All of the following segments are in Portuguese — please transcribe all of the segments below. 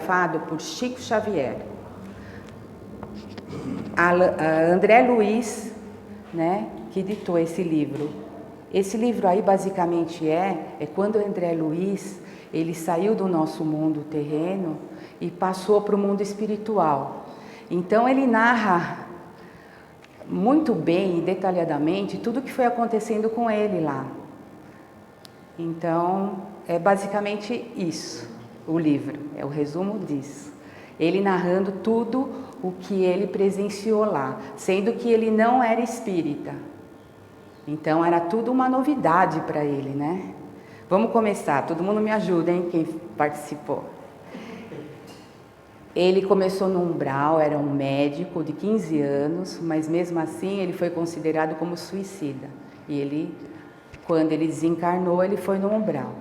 psicografado por Chico Xavier. A André Luiz, né, que ditou esse livro. Esse livro aí basicamente é quando André Luiz, ele saiu do nosso mundo terreno e passou para o mundo espiritual. Então ele narra muito bem e detalhadamente tudo o que foi acontecendo com ele lá. Então é basicamente isso, o livro, é o resumo disso. Ele narrando tudo o que ele presenciou lá, sendo que ele não era espírita. Então era tudo uma novidade para ele, né? Vamos começar, todo mundo me ajuda, hein, quem participou. Ele começou no umbral, era um médico de 15 anos, mas mesmo assim ele foi considerado como suicida. E ele, quando ele desencarnou, ele foi no umbral.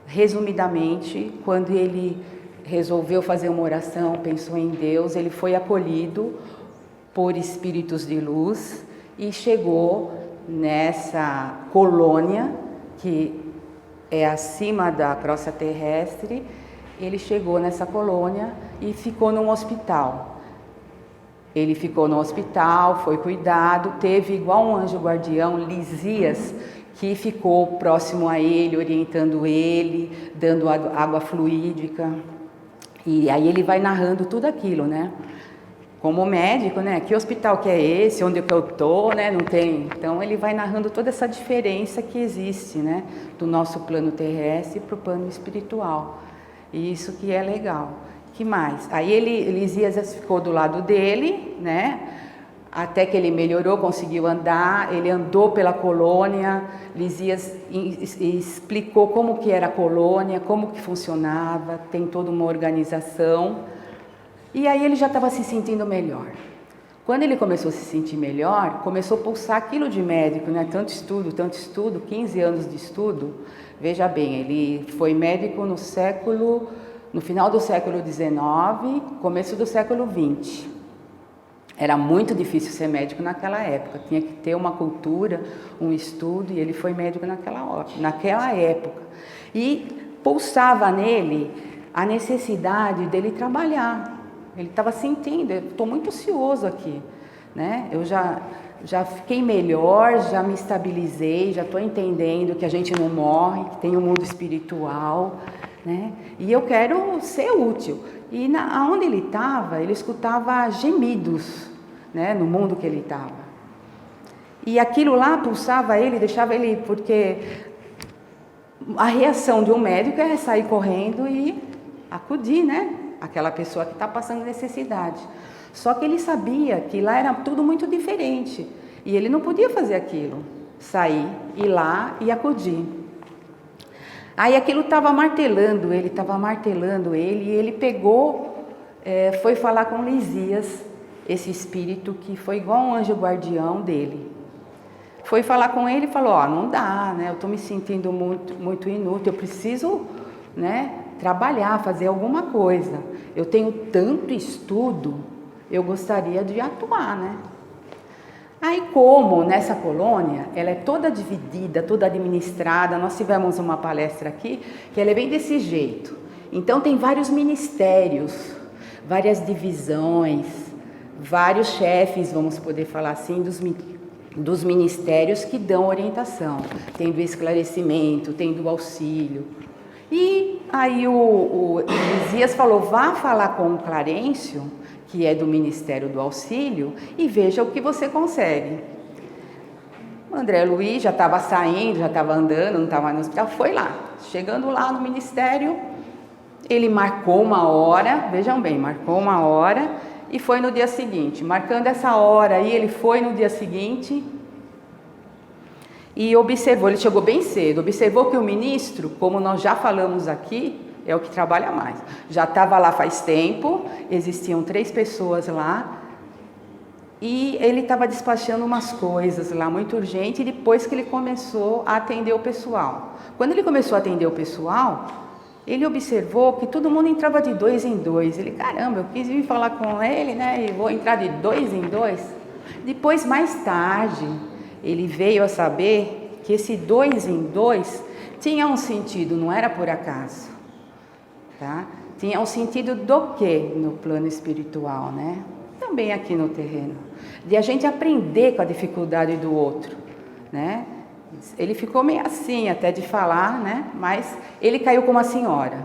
Resumidamente, quando ele resolveu fazer uma oração, pensou em Deus, ele foi acolhido por espíritos de luz e chegou nessa colônia que é acima da crosta terrestre. Ele chegou nessa colônia e ficou num hospital. Ele ficou no hospital, foi cuidado, teve igual um anjo guardião, Lisias, que ficou próximo a ele, orientando ele, dando água fluídica. E aí ele vai narrando tudo aquilo, né? Como médico, né? Que hospital que é esse? Onde que eu tô, né? Não tem. Então ele vai narrando toda essa diferença que existe, né? Do nosso plano terrestre para o plano espiritual. E isso que é legal. Que mais? Aí Lisias ficou do lado dele, né? Até que ele melhorou, conseguiu andar, ele andou pela colônia, Lisias explicou como que era a colônia, como que funcionava, tem toda uma organização. E aí ele já estava se sentindo melhor. Quando ele começou a se sentir melhor, começou a pulsar aquilo de médico, né? Tanto estudo, 15 anos de estudo. Veja bem, ele foi médico no final do século XIX, começo do século XX. Era muito difícil ser médico naquela época, tinha que ter uma cultura, um estudo, e ele foi médico naquela época. E pulsava nele a necessidade dele trabalhar. Ele estava sentindo, eu estou muito ocioso aqui, né? Eu já fiquei melhor, já me estabilizei, já estou entendendo que a gente não morre, que tem um mundo espiritual, né? E eu quero ser útil. E aonde ele estava, ele escutava gemidos, né? No mundo que ele estava. E aquilo lá pulsava ele, deixava ele, porque a reação de um médico é sair correndo e acudir, né? Aquela pessoa que está passando necessidade. Só que ele sabia que lá era tudo muito diferente. E ele não podia fazer aquilo. Sair, ir lá e acudir. Aí aquilo estava martelando ele, e ele pegou, foi falar com Lisias, esse espírito que foi igual um anjo guardião dele. Foi falar com ele e falou, não dá, né? Eu estou me sentindo muito inútil, eu preciso, né, trabalhar, fazer alguma coisa. Eu tenho tanto estudo, eu gostaria de atuar, né? Aí como nessa colônia, ela é toda dividida, toda administrada, nós tivemos uma palestra aqui, que ela é bem desse jeito. Então tem vários ministérios, várias divisões, vários chefes, vamos poder falar assim, dos ministérios que dão orientação. Tem do esclarecimento, tem do auxílio. E aí o Lisias falou, vá falar com o Clarencio, que é do Ministério do Auxílio, e veja o que você consegue. O André Luiz já estava saindo, já estava andando, não estava no hospital, foi lá. Chegando lá no Ministério, ele marcou uma hora, vejam bem, marcou uma hora e foi no dia seguinte. Marcando essa hora aí, ele foi no dia seguinte e observou, ele chegou bem cedo, observou que o ministro, como nós já falamos aqui, é o que trabalha mais. Já estava lá faz tempo, existiam 3 pessoas lá, e ele estava despachando umas coisas lá muito urgente, e depois que ele começou a atender o pessoal. Quando ele começou a atender o pessoal, ele observou que todo mundo entrava de 2 em 2. Ele, caramba, eu quis vir falar com ele, né, e vou entrar de 2 em 2. Depois, mais tarde, ele veio a saber que esse 2 em 2 tinha um sentido, não era por acaso. Tá? tinha um sentido do quê no plano espiritual, né? Também aqui no terreno. De a gente aprender com a dificuldade do outro, né? Ele ficou meio assim até de falar, né? Mas ele caiu com uma senhora.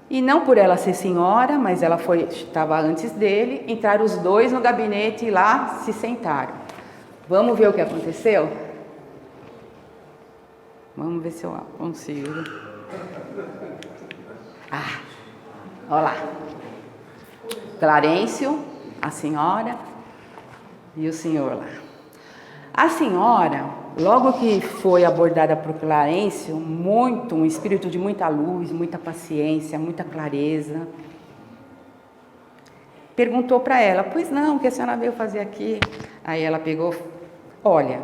E não por ela ser senhora, mas ela estava antes dele, entraram os dois no gabinete e lá se sentaram. Vamos ver o que aconteceu? Vamos ver se eu consigo. Olha lá. Clarencio, a senhora e o senhor lá. A senhora, logo que foi abordada por Clarencio, um espírito de muita luz, muita paciência, muita clareza, perguntou para ela, pois não, o que a senhora veio fazer aqui? Aí ela pegou, olha,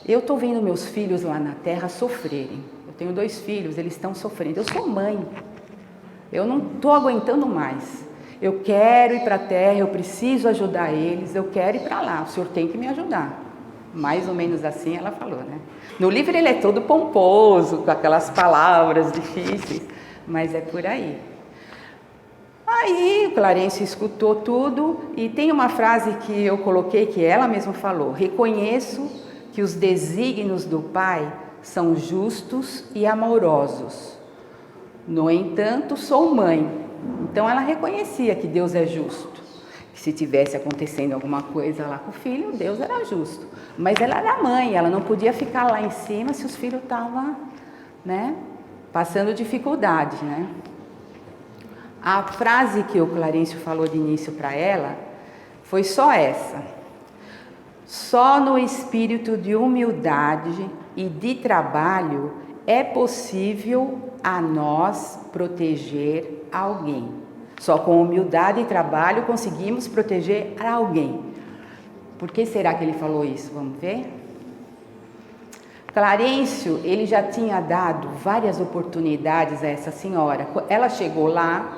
eu estou vendo meus filhos lá na terra sofrerem. Eu tenho 2 filhos, eles estão sofrendo. Eu sou mãe, eu não estou aguentando mais. Eu quero ir para a terra, eu preciso ajudar eles, eu quero ir para lá, o senhor tem que me ajudar. Mais ou menos assim ela falou, né? No livro ele é todo pomposo, com aquelas palavras difíceis, mas é por aí. Aí Clarencio escutou tudo e tem uma frase que eu coloquei que ela mesma falou: reconheço que os desígnios do Pai são justos e amorosos. No entanto, sou mãe. Então ela reconhecia que Deus é justo. Que se tivesse acontecendo alguma coisa lá com o filho, Deus era justo. Mas ela era mãe, ela não podia ficar lá em cima se os filhos estavam, né, passando dificuldade, né? A frase que o Clarencio falou de início para ela foi só essa: só no espírito de humildade e de trabalho é possível a nós proteger alguém. Só com humildade e trabalho conseguimos proteger alguém. Por que será que ele falou isso? Vamos ver? Clarencio, ele já tinha dado várias oportunidades a essa senhora. Ela chegou lá,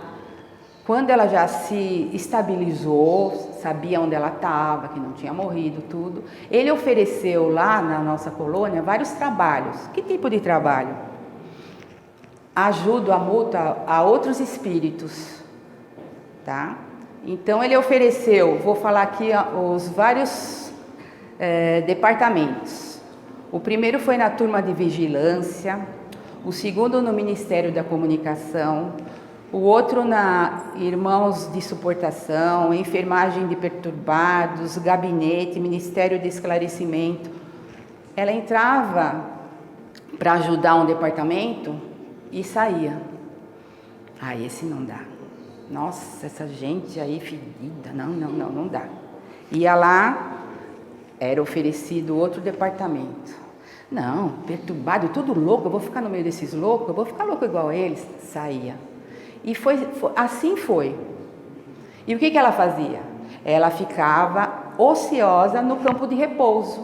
quando ela já se estabilizou, sabia onde ela estava, que não tinha morrido, tudo, ele ofereceu lá na nossa colônia vários trabalhos. Que tipo de trabalho? Ajuda a outros espíritos, tá? Então ele ofereceu, vou falar aqui os vários departamentos. O primeiro foi na turma de vigilância, o segundo no Ministério da Comunicação, o outro na Irmãos de Suportação, Enfermagem de Perturbados, Gabinete, Ministério de Esclarecimento. Ela entrava para ajudar um departamento e saía. Esse não dá. Nossa, essa gente aí fedida, não dá. Ia lá, era oferecido outro departamento. Não, perturbado, tudo louco, eu vou ficar no meio desses loucos, eu vou ficar louco igual a eles. Saía. E assim foi. E o que ela fazia? Ela ficava ociosa no campo de repouso.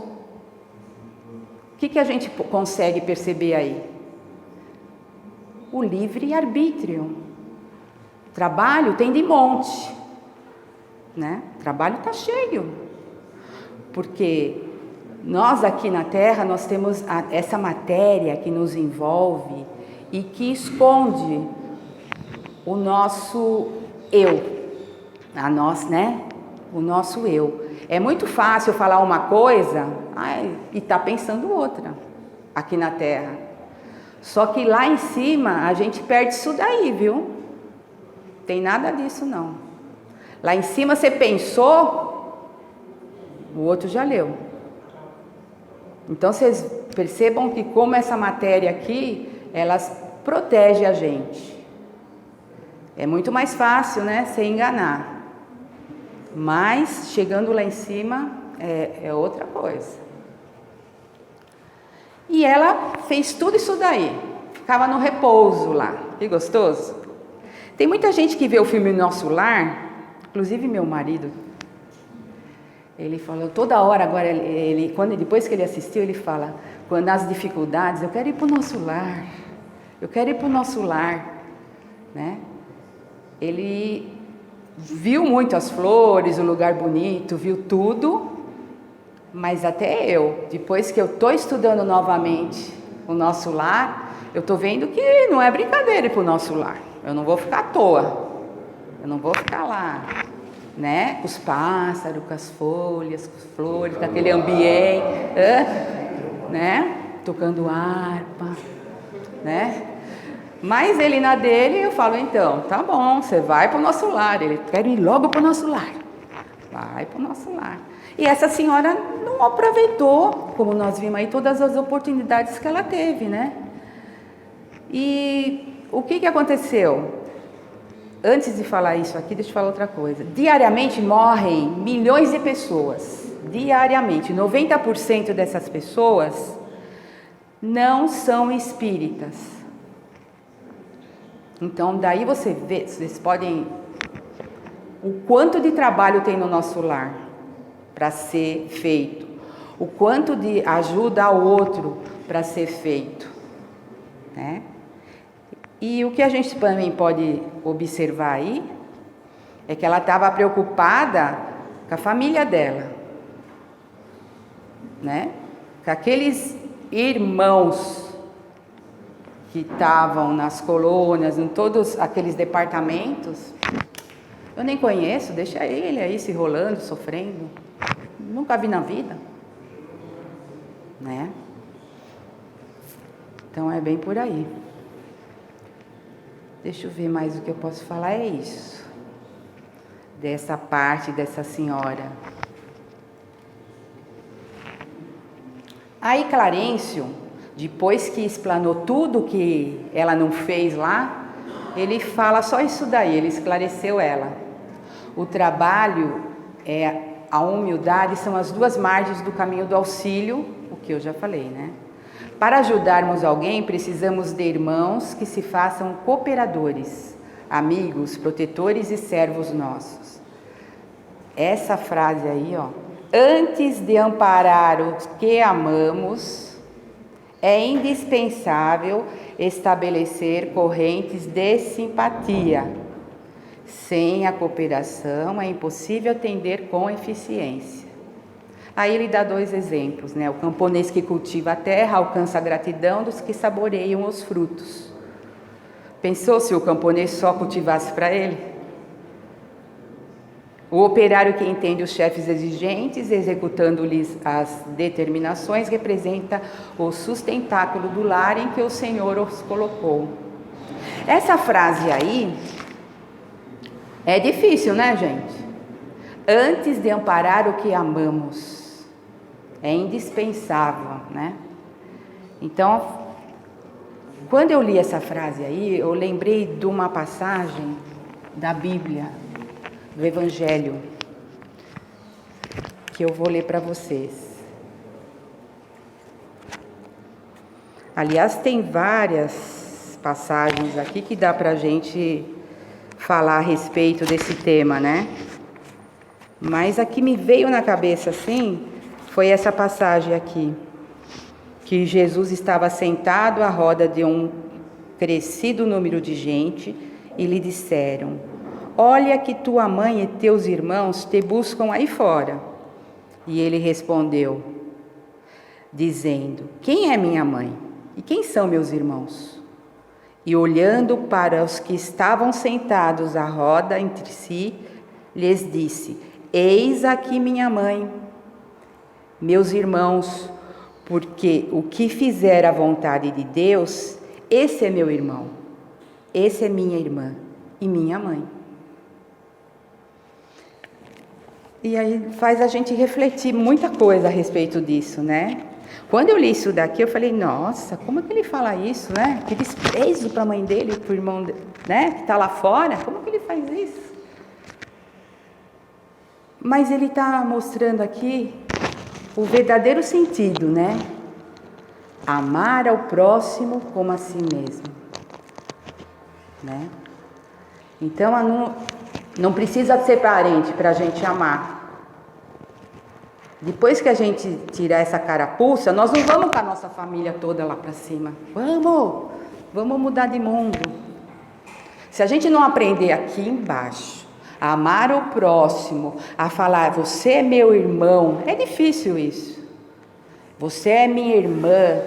O que a gente consegue perceber aí? O livre-arbítrio. Trabalho tem de monte, né? Trabalho está cheio. Porque nós aqui na Terra, nós temos essa matéria que nos envolve e que esconde o nosso eu, o nosso eu. É muito fácil falar uma coisa e tá pensando outra aqui na Terra. Só que lá em cima a gente perde isso daí, viu? Tem nada disso não. Lá em cima você pensou, o outro já leu. Então vocês percebam que como essa matéria aqui, elas protege a gente. É muito mais fácil, né, se enganar. Mas chegando lá em cima é outra coisa. E ela fez tudo isso daí. Ficava no repouso lá. Que gostoso. Tem muita gente que vê o filme Nosso Lar, inclusive meu marido. Ele falou toda hora agora, depois que ele assistiu, ele fala, quando as dificuldades, eu quero ir para o nosso lar. Eu quero ir para o nosso lar, né? Ele viu muito as flores, o lugar bonito, viu tudo, mas até eu, depois que eu estou estudando novamente o nosso lar, eu estou vendo que não é brincadeira ir para o nosso lar. Eu não vou ficar à toa. Eu não vou ficar lá, né? Com os pássaros, com as folhas, com as flores, com aquele ambiente, né? Tocando harpa, né? Mas ele na dele, eu falo, então, tá bom, você vai para o nosso lar. Ele quer ir logo para o nosso lar. Vai para o nosso lar. E essa senhora não aproveitou, como nós vimos aí, todas as oportunidades que ela teve, né? E o que aconteceu? Antes de falar isso aqui, deixa eu falar outra coisa. Diariamente morrem milhões de pessoas. Diariamente. 90% dessas pessoas não são espíritas. Então, daí você vê, vocês podem... O quanto de trabalho tem no nosso lar para ser feito. O quanto de ajuda ao outro para ser feito, né? E o que a gente também pode observar aí é que ela estava preocupada com a família dela, né? Com aqueles irmãos que estavam nas colônias, em todos aqueles departamentos. Eu nem conheço, deixa ele aí se rolando, sofrendo. Nunca vi na vida, né? Então é bem por aí. Deixa eu ver mais o que eu posso falar, é isso. Dessa parte dessa senhora. Aí Clarencio, depois que explanou tudo que ela não fez lá, ele fala só isso daí, ele esclareceu ela. O trabalho, a humildade são as duas margens do caminho do auxílio, o que eu já falei, né? Para ajudarmos alguém, precisamos de irmãos que se façam cooperadores, amigos, protetores e servos nossos. Essa frase aí, ó. Antes de amparar os que amamos, é indispensável estabelecer correntes de simpatia. Sem a cooperação, é impossível atender com eficiência. Aí ele dá 2 exemplos, né? O camponês que cultiva a terra alcança a gratidão dos que saboreiam os frutos. Pensou se o camponês só cultivasse para ele? O operário que entende os chefes exigentes, executando-lhes as determinações, representa o sustentáculo do lar em que o Senhor os colocou. Essa frase aí é difícil, né, gente? Antes de amparar o que amamos. É indispensável, né? Então, quando eu li essa frase aí, eu lembrei de uma passagem da Bíblia, do Evangelho, que eu vou ler para vocês. Aliás, tem várias passagens aqui que dá para a gente falar a respeito desse tema, né? Mas a que me veio na cabeça assim foi essa passagem aqui, que Jesus estava sentado à roda de um crescido número de gente e lhe disseram: olha que tua mãe e teus irmãos te buscam aí fora. E ele respondeu, dizendo: quem é minha mãe? E quem são meus irmãos? E olhando para os que estavam sentados à roda entre si, lhes disse: eis aqui minha mãe, meus irmãos, porque o que fizer a vontade de Deus, esse é meu irmão, esse é minha irmã e minha mãe. E aí faz a gente refletir muita coisa a respeito disso, né? Quando eu li isso daqui, eu falei, nossa, como é que ele fala isso, né? Que desprezo para a mãe dele, para o irmão, né? Que está lá fora, como é que ele faz isso? Mas ele está mostrando aqui o verdadeiro sentido, né? Amar ao próximo como a si mesmo, né? Então, não precisa ser parente para a gente amar. Depois que a gente tirar essa carapuça, nós não vamos com a nossa família toda lá para cima. Vamos mudar de mundo. Se a gente não aprender aqui embaixo, a amar o próximo, a falar, você é meu irmão, é difícil isso. Você é minha irmã.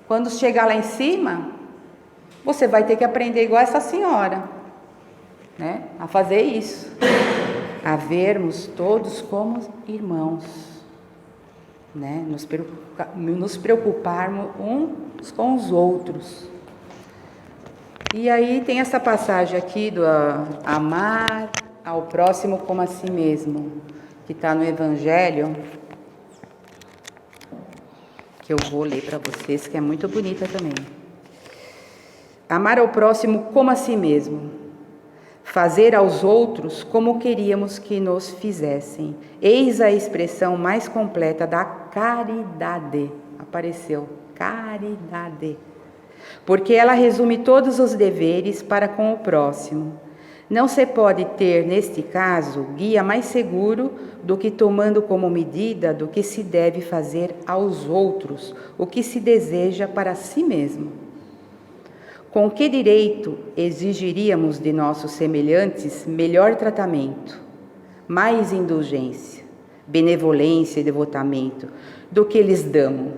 Quando chegar lá em cima, você vai ter que aprender igual essa senhora, né? A fazer isso, a vermos todos como irmãos, né? Nos preocuparmos uns com os outros. E aí tem essa passagem aqui do amar ao próximo como a si mesmo, que está no Evangelho, que eu vou ler para vocês, que é muito bonita também. Amar ao próximo como a si mesmo, fazer aos outros como queríamos que nos fizessem. Eis a expressão mais completa da caridade. Apareceu, caridade. Porque ela resume todos os deveres para com o próximo. Não se pode ter, neste caso, guia mais seguro do que tomando como medida do que se deve fazer aos outros, o que se deseja para si mesmo. Com que direito exigiríamos de nossos semelhantes melhor tratamento, mais indulgência, benevolência e devotamento do que lhes damos?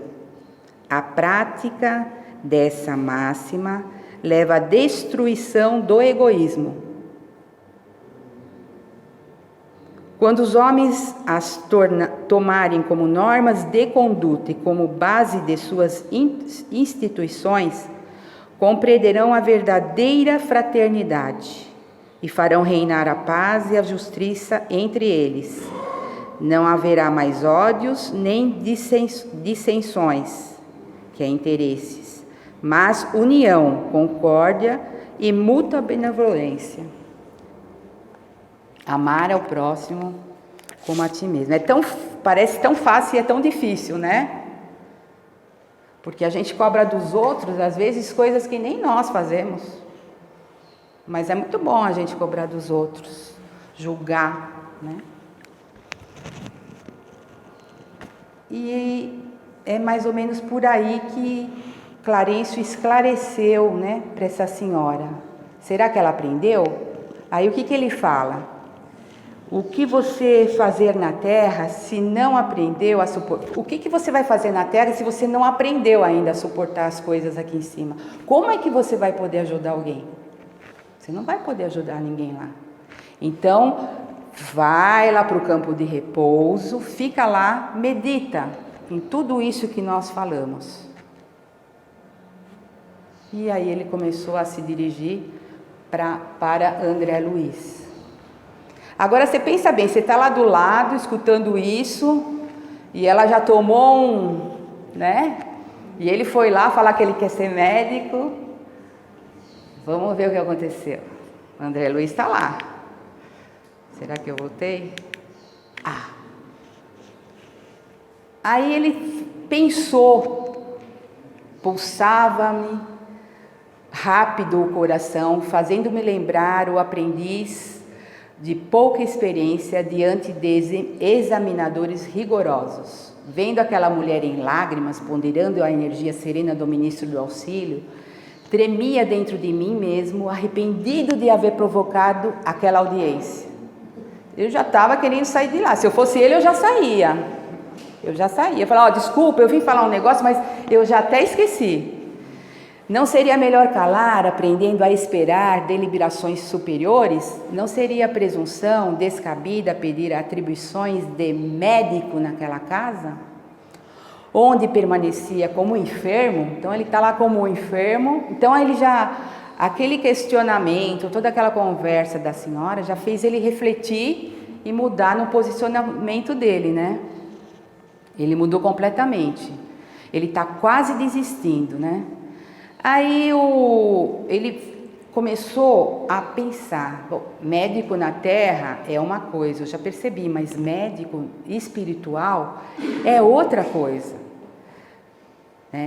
A prática dessa máxima leva à destruição do egoísmo. Quando os homens as tomarem como normas de conduta e como base de suas instituições, compreenderão a verdadeira fraternidade e farão reinar a paz e a justiça entre eles. Não haverá mais ódios nem dissensões, que é interesses, mas união, concórdia e mútua benevolência. Amar ao próximo como a ti mesmo. Parece tão fácil e é tão difícil, né? Porque a gente cobra dos outros, às vezes, coisas que nem nós fazemos. Mas é muito bom a gente cobrar dos outros, julgar, né? E é mais ou menos por aí que Clarencio esclareceu, né, para essa senhora. Será que ela aprendeu? Aí o que ele fala? O que você fazer na terra se não aprendeu a suportar? O que você vai fazer na terra se você não aprendeu ainda a suportar as coisas aqui em cima? Como é que você vai poder ajudar alguém? Você não vai poder ajudar ninguém lá. Então, vai lá para o campo de repouso, fica lá, medita em tudo isso que nós falamos. E aí ele começou a se dirigir para André Luiz. Agora você pensa bem, você está lá do lado escutando isso e ela já tomou né? E ele foi lá falar que ele quer ser médico. Vamos ver o que aconteceu. O André Luiz está lá. Será que eu voltei? Aí ele pensou, pulsava-me rápido o coração, fazendo-me lembrar o aprendiz de pouca experiência diante de examinadores rigorosos. Vendo aquela mulher em lágrimas, ponderando a energia serena do ministro do auxílio, tremia dentro de mim mesmo, arrependido de haver provocado aquela audiência. Eu já estava querendo sair de lá. Se eu fosse ele, eu já saía. Eu falava, desculpa, eu vim falar um negócio, mas eu já até esqueci. Não seria melhor calar, aprendendo a esperar deliberações superiores? Não seria presunção descabida pedir atribuições de médico naquela casa? Onde permanecia como enfermo? Então ele está lá como enfermo. Então ele já, aquele questionamento, toda aquela conversa da senhora já fez ele refletir e mudar no posicionamento dele, né? Ele mudou completamente. Ele está quase desistindo, né? Aí ele começou a pensar, bom, médico na terra é uma coisa, eu já percebi, mas médico espiritual é outra coisa.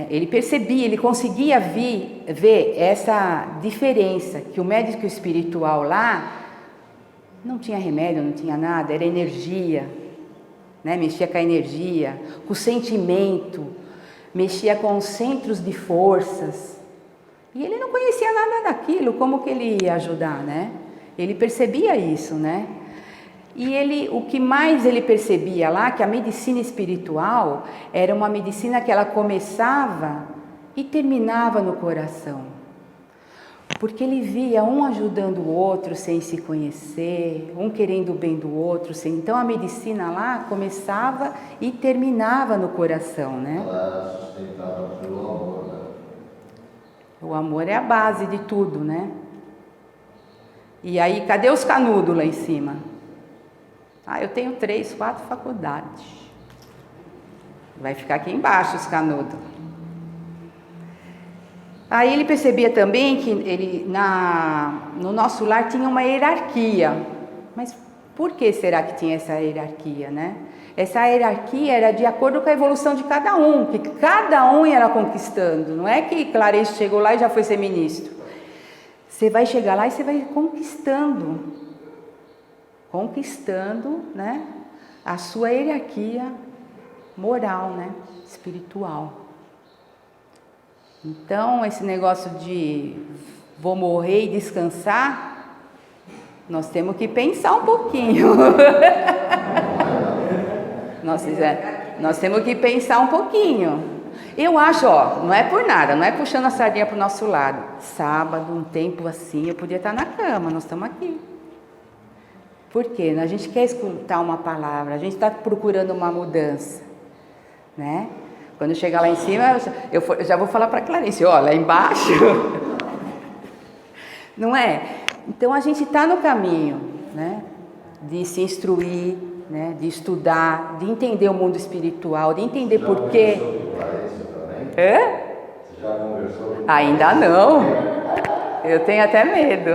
Ele percebia, ele conseguia ver essa diferença, que o médico espiritual lá não tinha remédio, não tinha nada, era energia, né? Mexia com a energia, com o sentimento, mexia com os centros de forças. E ele não conhecia nada daquilo, como que ele ia ajudar, né? Ele percebia isso, né? E o que mais ele percebia lá, que a medicina espiritual era uma medicina que ela começava e terminava no coração. Porque ele via um ajudando o outro sem se conhecer, um querendo o bem do outro. Então a medicina lá começava e terminava no coração, né? Ela era sustentada pelo amor, né? O amor é a base de tudo, né? E aí, cadê os canudos lá em cima? Ah, eu tenho 3, 4 faculdades. Vai ficar aqui embaixo os canudos. Aí ele percebia também que no nosso lar tinha uma hierarquia. Mas por que será que tinha essa hierarquia, né? Essa hierarquia era de acordo com a evolução de cada um, que cada um ia conquistando. Não é que Clarencio chegou lá e já foi ser ministro. Você vai chegar lá e você vai conquistando, né, a sua hierarquia moral, né, espiritual. Então, esse negócio de vou morrer e descansar, nós temos que pensar um pouquinho. Nós temos que pensar um pouquinho. Eu acho, não é por nada, não é puxando a sardinha para o nosso lado. Sábado, um tempo assim, eu podia estar na cama, nós estamos aqui. Por quê? A gente quer escutar uma palavra, a gente está procurando uma mudança, né? Quando chegar lá em cima, eu já vou falar para a Clarice, lá embaixo. Não é? Então a gente está no caminho, né? De se instruir, né? De estudar, de entender o mundo espiritual, de entender por quê. Você já conversou? Ainda não. Eu tenho até medo.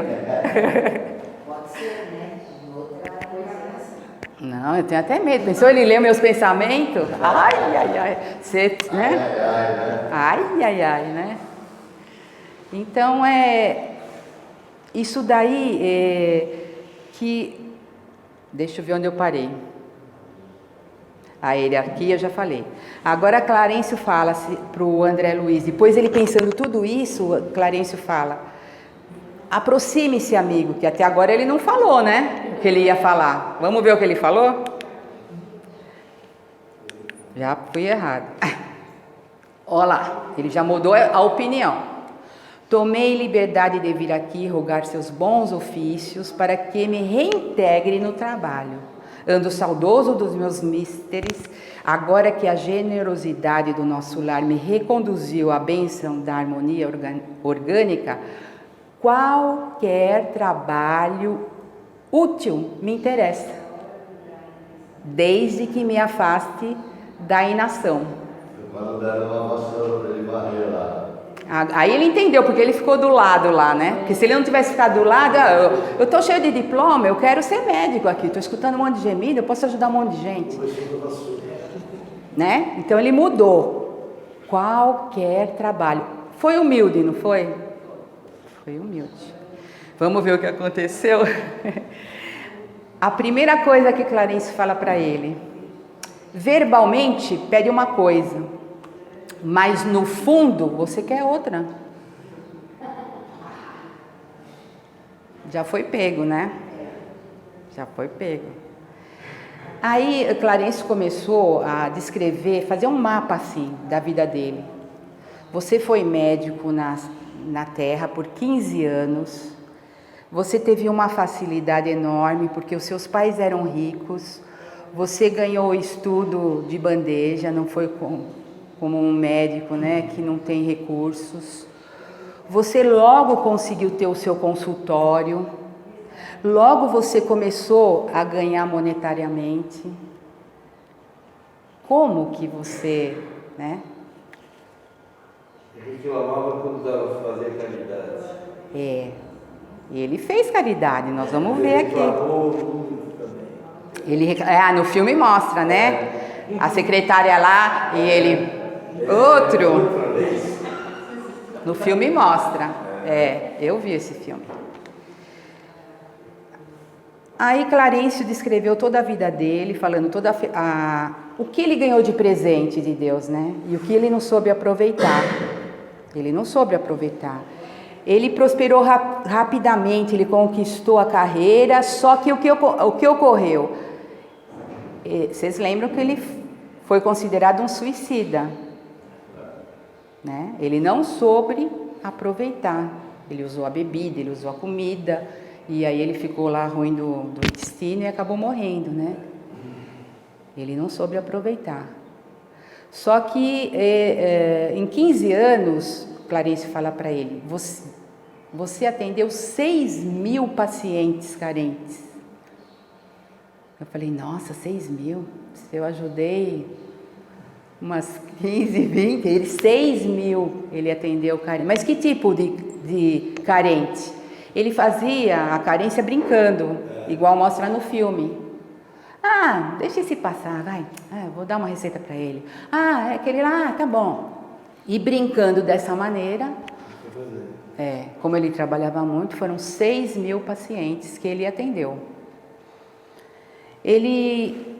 Pode ser, né? Outra coisa. Não, eu tenho até medo. Pensou ele ler meus pensamentos? Ai. Você, né? Ai, né? Então, isso daí que... Deixa eu ver onde eu parei. A hierarquia eu já falei. Agora Clarencio fala para o André Luiz, depois ele pensando tudo isso, Clarencio fala: aproxime-se, amigo, que até agora ele não falou, né? O que ele ia falar. Vamos ver o que ele falou? Já fui errado. Olha lá, ele já mudou a opinião. Tomei liberdade de vir aqui rogar seus bons ofícios para que me reintegre no trabalho. Ando saudoso dos meus misteres, agora que a generosidade do nosso lar me reconduziu à bênção da harmonia orgânica, qualquer trabalho útil me interessa, desde que me afaste da inação. Quando deram uma vassoura para ele varrer lá. Aí ele entendeu, porque ele ficou do lado lá, né? Porque se ele não tivesse ficado do lado, eu estou cheio de diploma, eu quero ser médico aqui, estou escutando um monte de gemido, eu posso ajudar um monte de gente. Né? Então ele mudou. Qualquer trabalho. Foi humilde, não foi? Foi humilde. Vamos ver o que aconteceu? A primeira coisa que Clarencio fala para ele: verbalmente pede uma coisa, mas no fundo você quer outra. Já foi pego, né? Já foi pego. Aí Clarencio começou a descrever, fazer um mapa assim da vida dele. Você foi médico na Terra por 15 anos. Você teve uma facilidade enorme porque os seus pais eram ricos. Você ganhou estudo de bandeja, não foi como um médico, né, que não tem recursos. Você logo conseguiu ter o seu consultório. Logo você começou a ganhar monetariamente. Como que você, né? Ele reclamava quando dava para fazer caridade. E ele fez caridade, nós vamos ver aqui. No filme mostra, né? A secretária lá e ele... Outro. No filme mostra. Eu vi esse filme. Aí Clarencio descreveu toda a vida dele, falando o que ele ganhou de presente de Deus, né? E o que ele não soube aproveitar. Ele não soube aproveitar. Ele prosperou rapidamente, ele conquistou a carreira, só que o que ocorreu? Vocês lembram que ele foi considerado um suicida, né? Ele não soube aproveitar. Ele usou a bebida, ele usou a comida, e aí ele ficou lá ruim do intestino e acabou morrendo, né? Ele não soube aproveitar. Só que em 15 anos, Clarice fala para ele, você atendeu 6.000 pacientes carentes. Eu falei, nossa, 6.000? Se eu ajudei umas 15, 20, ele 6.000 ele atendeu carente. Mas que tipo de carente? Ele fazia a carência brincando, igual mostra no filme. Ah, deixa esse passar, vai. Vou dar uma receita para ele. É aquele lá, tá bom. E brincando dessa maneira, como ele trabalhava muito, foram 6.000 pacientes que ele atendeu.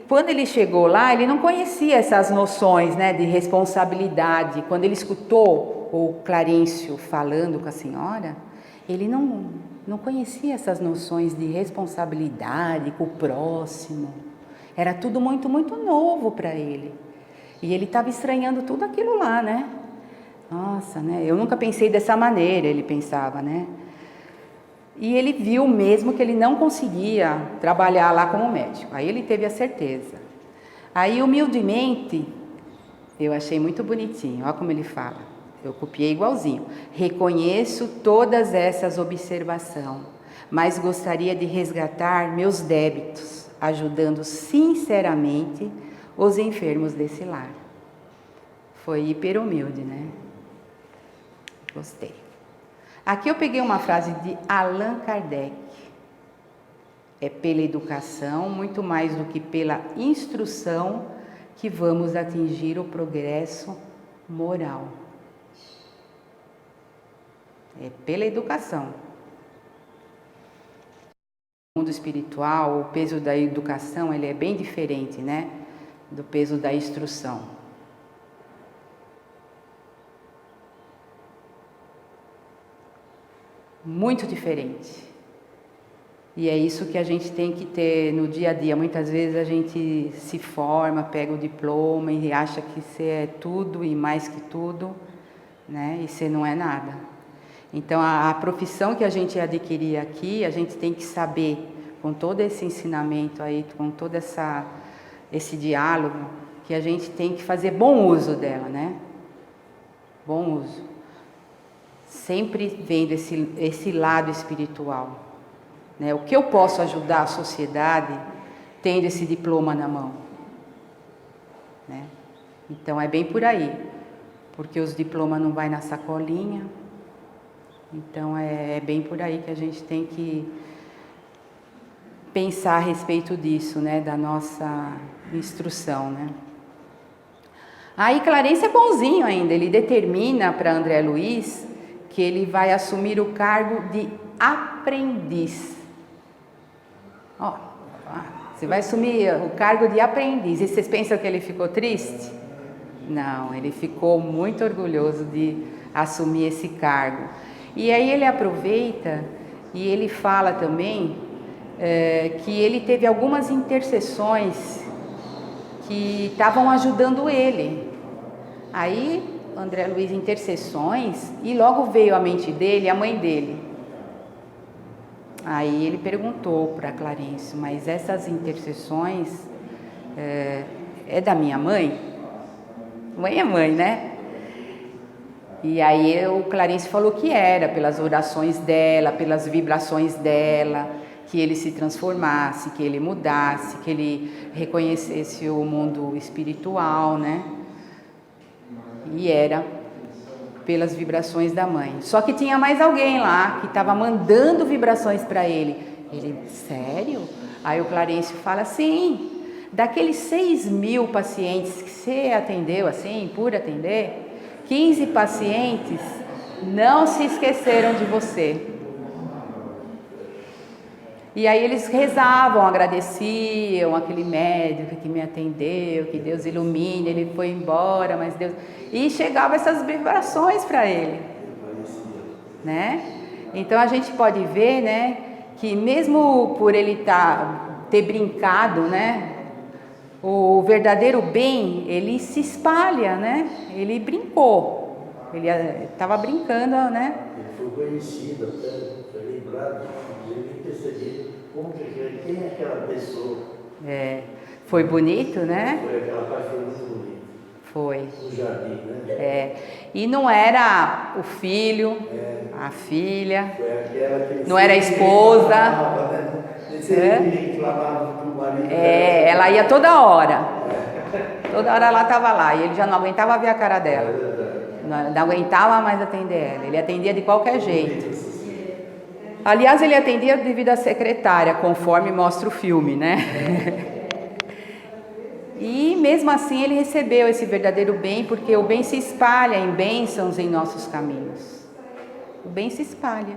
Quando ele chegou lá, ele não conhecia essas noções, né, de responsabilidade. Quando ele escutou o Clarencio falando com a senhora, ele não conhecia essas noções de responsabilidade com o próximo. Era tudo muito, muito novo para ele. E ele estava estranhando tudo aquilo lá, né? Nossa, né? Eu nunca pensei dessa maneira, ele pensava, né? E ele viu mesmo que ele não conseguia trabalhar lá como médico. Aí ele teve a certeza. Aí, humildemente, eu achei muito bonitinho. Olha como ele fala. Eu copiei igualzinho. Reconheço todas essas observações, mas gostaria de resgatar meus débitos, ajudando sinceramente os enfermos desse lar. Foi hiper humilde, né? Gostei. Aqui eu peguei uma frase de Allan Kardec. É pela educação, muito mais do que pela instrução, que vamos atingir o progresso moral. É pela educação. No mundo espiritual, o peso da educação ele é bem diferente, né, do peso da instrução. Muito diferente. E é isso que a gente tem que ter no dia a dia. Muitas vezes a gente se forma, pega o diploma e acha que você é tudo e mais que tudo, né? E você não é nada. Então a profissão que a gente adquirir aqui, a gente tem que saber, com todo esse ensinamento aí, com todo esse diálogo, que a gente tem que fazer bom uso dela, né? Bom uso. Sempre vendo esse lado espiritual, né? O que eu posso ajudar a sociedade tendo esse diploma na mão, né? Então é bem por aí, porque os diplomas não vai na sacolinha. Então é bem por aí que a gente tem que pensar a respeito disso, né? Da nossa instrução, né? Aí Clarencio é bonzinho ainda, ele determina para André Luiz que ele vai assumir o cargo de aprendiz. Você vai assumir o cargo de aprendiz. E vocês pensam que ele ficou triste? Não, ele ficou muito orgulhoso de assumir esse cargo. E aí ele aproveita e ele fala também que ele teve algumas intercessões que estavam ajudando ele. Aí André Luiz, intercessões, e logo veio à mente dele a mãe dele. Aí ele perguntou para Clarencio, mas essas intercessões é da minha mãe? Mãe é mãe, né? E aí o Clarencio falou que era, pelas orações dela, pelas vibrações dela, que ele se transformasse, que ele mudasse, que ele reconhecesse o mundo espiritual, né? E era pelas vibrações da mãe. Só que tinha mais alguém lá que estava mandando vibrações para ele. Ele, sério? Aí o Clarencio fala, sim, daqueles 6.000 pacientes que você atendeu assim, por atender, 15 pacientes não se esqueceram de você. E aí eles rezavam, agradeciam aquele médico que me atendeu, que Deus ilumine, ele foi embora, mas Deus... E chegavam essas vibrações para ele, né? Então a gente pode ver, né, que mesmo por ele ter brincado, né, o verdadeiro bem, ele se espalha, né? Ele brincou, Ele estava brincando, né? Ele foi conhecido até, foi lembrado, ele nem percebi como que quem é aquela pessoa. Foi bonito, né? Foi aquela parte foi muito bonita. Foi. No jardim, né? E não era o filho, a filha, Foi aquela que não era a esposa. Ela ia toda hora. Toda hora ela estava lá e ele já não aguentava ver a cara dela. Não aguentava mais atender ela. Ele atendia de qualquer jeito. Aliás, ele atendia devido à secretária, conforme mostra o filme, né? E mesmo assim ele recebeu esse verdadeiro bem, porque o bem se espalha em bênçãos em nossos caminhos. O bem se espalha.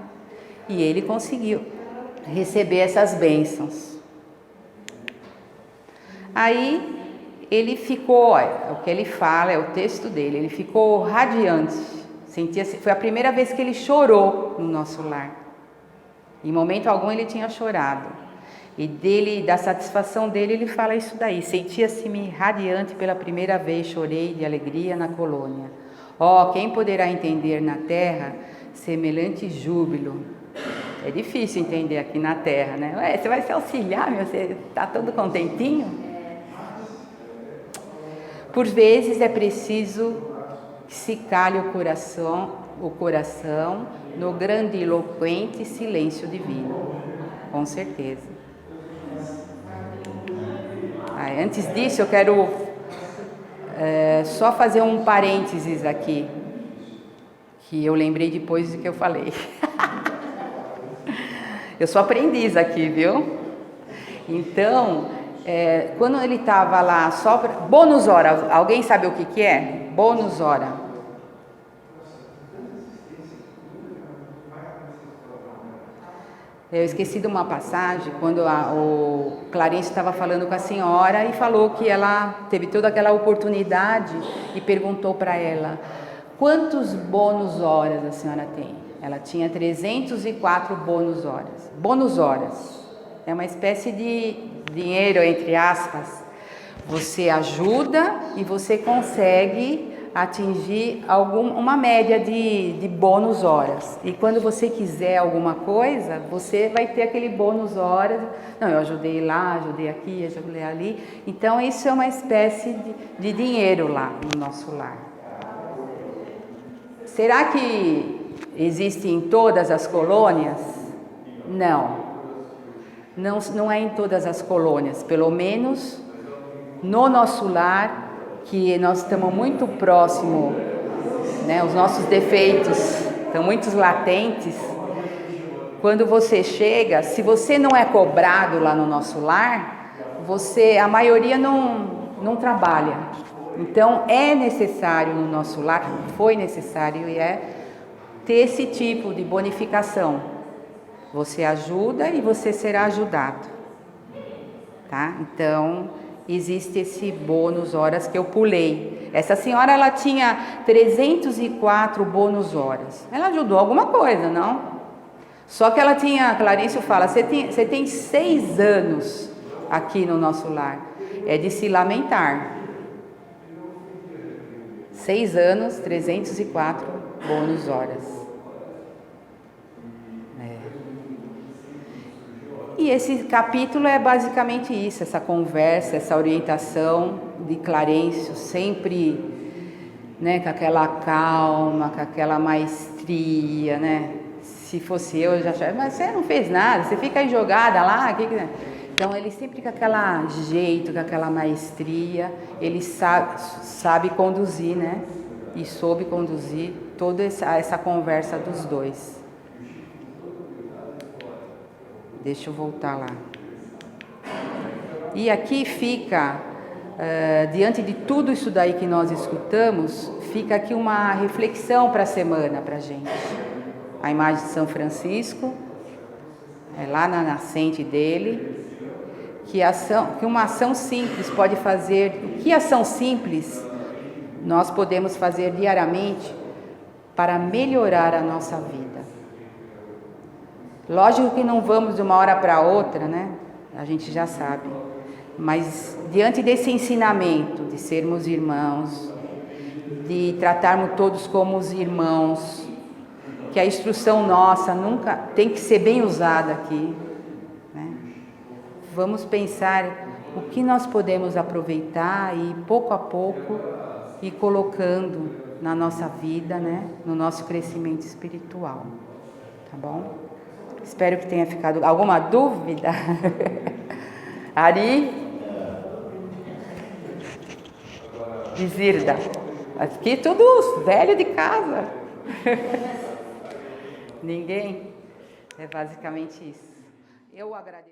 E ele conseguiu receber essas bênçãos. Aí ele ficou, o que ele fala é o texto dele, ele ficou radiante. Foi a primeira vez que ele chorou no nosso lar. Em momento algum ele tinha chorado. E da satisfação dele, ele fala isso daí. Sentia-se-me radiante pela primeira vez, chorei de alegria na colônia. Quem poderá entender na terra semelhante júbilo? É difícil entender aqui na terra, né? Você vai se auxiliar, você está todo contentinho? Por vezes é preciso que se calhe o coração no grandiloquente silêncio divino. Com certeza. Antes disso, eu quero só fazer um parênteses aqui, que eu lembrei depois do que eu falei. Eu sou aprendiz aqui, viu? Então, quando ele estava lá, só bônus hora, alguém sabe o que é? Bônus hora. Eu esqueci de uma passagem, quando o Clarence estava falando com a senhora e falou que ela teve toda aquela oportunidade e perguntou para ela, quantos bônus horas a senhora tem? Ela tinha 304 bônus horas. Bônus horas é uma espécie de dinheiro, entre aspas. Você ajuda e você consegue atingir uma média de bônus horas. E quando você quiser alguma coisa, você vai ter aquele bônus horas. Não, eu ajudei lá, ajudei aqui, ajudei ali. Então, isso é uma espécie de dinheiro lá no nosso lar. Será que existe em todas as colônias? Não é em todas as colônias. Pelo menos no nosso lar, que nós estamos muito próximo, né? Os nossos defeitos estão muito latentes. Quando você chega, se você não é cobrado lá no nosso lar, a maioria não trabalha. Então é necessário no nosso lar, foi necessário e ter esse tipo de bonificação. Você ajuda e você será ajudado, tá? Então existe esse bônus horas que eu pulei. Essa senhora, ela tinha 304 bônus horas. Ela ajudou alguma coisa, não? Só que ela tinha, Clarício fala, você tem 6 anos aqui no nosso lar. É de se lamentar. 6 anos, 304 bônus horas. E esse capítulo é basicamente isso, essa conversa, essa orientação de Clarencio, sempre, né, com aquela calma, com aquela maestria, né? Se fosse eu já achava, mas você não fez nada, você fica aí jogada lá, Então ele sempre com aquele jeito, com aquela maestria, ele sabe conduzir, né? E soube conduzir toda essa conversa dos dois. Deixa eu voltar lá. E aqui fica, diante de tudo isso daí que nós escutamos, fica aqui uma reflexão para a semana para a gente. A imagem de São Francisco, lá na nascente dele, que uma ação simples pode fazer. Que ação simples nós podemos fazer diariamente para melhorar a nossa vida? Lógico que não vamos de uma hora para outra, né? A gente já sabe. Mas diante desse ensinamento de sermos irmãos, de tratarmos todos como os irmãos, que a instrução nossa nunca tem que ser bem usada aqui, né? Vamos pensar o que nós podemos aproveitar e pouco a pouco ir colocando na nossa vida, né? No nosso crescimento espiritual, tá bom? Espero que tenha ficado alguma dúvida. Ari? Izirda? Aqui tudo velho de casa. Ninguém? É basicamente isso. Eu agradeço.